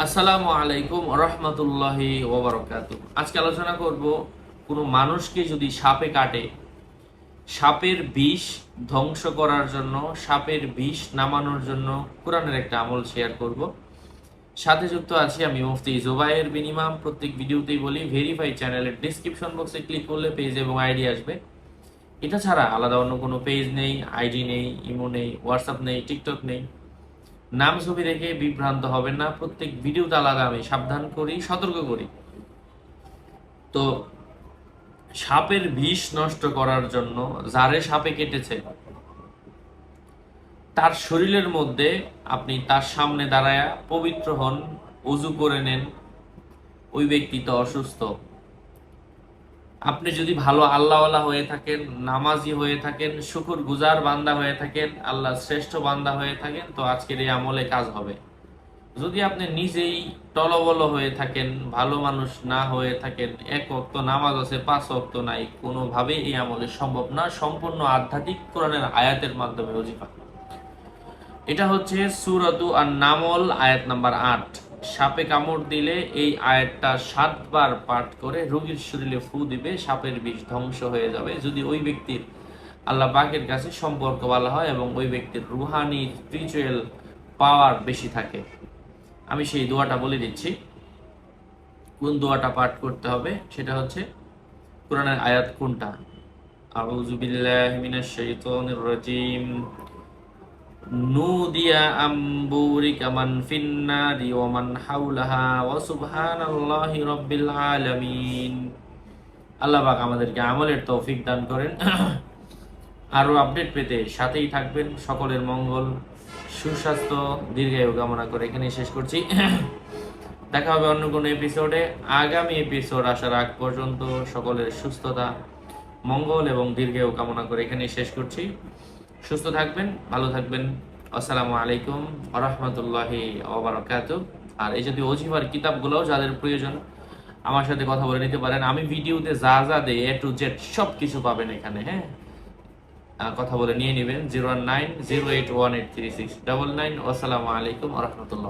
আসসালামু আলাইকুম রহমতুল্লাহি ওবারাকাতুহু। আজকে আলোচনা করব কোনো মানুষকে যদি সাপে কাটে, সাপের বিষ ধ্বংস করার জন্য, সাপের বিষ নামানোর জন্য কোরআনের একটা আমল শেয়ার করব। সাথে যুক্ত আছি আমি মুফতি জুবায়ের বিন ইমাম। প্রত্যেক ভিডিওতেই বলি ভেরিফাই চ্যানেলের ডিসক্রিপশন বক্সে ক্লিক করলে পেজ এবং আইডি আসবে। এটা ছাড়া আলাদা অন্য কোনো পেজ নেই, আইডি নেই, ইমো নেই, হোয়াটসঅ্যাপ নেই, টিকটক নেই। নাম ছবি দেখে বিভ্রান্ত হবেন না। প্রত্যেক ভিডিওতে আলাদা আমি সাবধান করি, সতর্ক করি। তো সাপের বিষ নষ্ট করার জন্য যারে সাপে কেটেছে তার শরীরের মধ্যে আপনি তার সামনে দাঁড়ায়া পবিত্র হন, অজু করে নেন। ওই ব্যক্তি তো অসুস্থ। আপনি যদি ভালো আল্লাহওয়ালা হয়ে থাকেন, নামাজি হয়ে থাকেন, শুকর গুজার বান্দা হয়ে থাকেন, আল্লাহ শ্রেষ্ঠ বান্দা হয়ে থাকেন, তো আজকের এই আমলে কাজ হবে। যদি আপনি নিজেই টলবল হয়ে থাকেন, ভালো মানুষ না হয়ে থাকেন, এক ওয়াক্ত নামাজ আছে, 5 ওয়াক্ত নাই, কোনোভাবেই এই আমলে সম্ভব না। সম্পূর্ণ আধ্যাত্মিক কোরআনের আয়াতের মাধ্যমে ওজিফা। এটা হচ্ছে সূরাতু আন-নামল আয়াত নাম্বার 8। সাপে কামড় দিলে এই আয়াতটা 7 বার পাঠ করে রোগীর শরীরে ফু দিবে, সাপের বিষ ধ্বংস হয়ে যাবে। যদি ওই ব্যক্তির আল্লাহ পাকের কাছে সম্পর্ক ভালো হয় এবং ওই ব্যক্তির রুহানি স্পিরিচুয়াল পাওয়ার বেশি থাকে। আমি সেই দোয়াটা বলে দিচ্ছি। কোন দোয়াটা পাঠ করতে হবে সেটা হচ্ছে কোরআনের আয়াত কোনটা। আউযু বিল্লাহি মিনাশ শাইতানির রাজিম। নুদিয়া আমবুরিকা মান ফিন্নারি ওয়া মান হাওলাহা ওয়া সুবহানাল্লাহি রাব্বিল আলামিন। আল্লাহ পাক আমাদেরকে আমলের তৌফিক দান করেন। আরো আপডেট পেতে সাথেই থাকবেন। সকলের মঙ্গল, সুস্বাস্থ্য, দীর্ঘায়ু কামনা করে এখানে শেষ করছি। দেখা হবে অন্য কোনো এপিসোডে। আগামী এপিসোড আসার আগ পর্যন্ত সকলের সুস্থতা, মঙ্গল এবং দীর্ঘায়ু কামনা করে এখানে শেষ করছি। সুস্থ থাকবেন, ভালো থাকবেন। আসসালামু আলাইকুম ওয়া রাহমাতুল্লাহি ওয়া বারাকাতুহু। আর এই যদি ওজিফার কিতাবগুলো যাদের প্রয়োজন আমার সাথে কথা বলে নিতে পারেন। আমি ভিডিওতে যা যা দেই A to Z সব কিছু পাবেন এখানে। হ্যাঁ, কথা বলে নিয়ে নেবেন। 01908183699। আসসালামু আলাইকুম ওয়া রাহমাতুল্লাহ।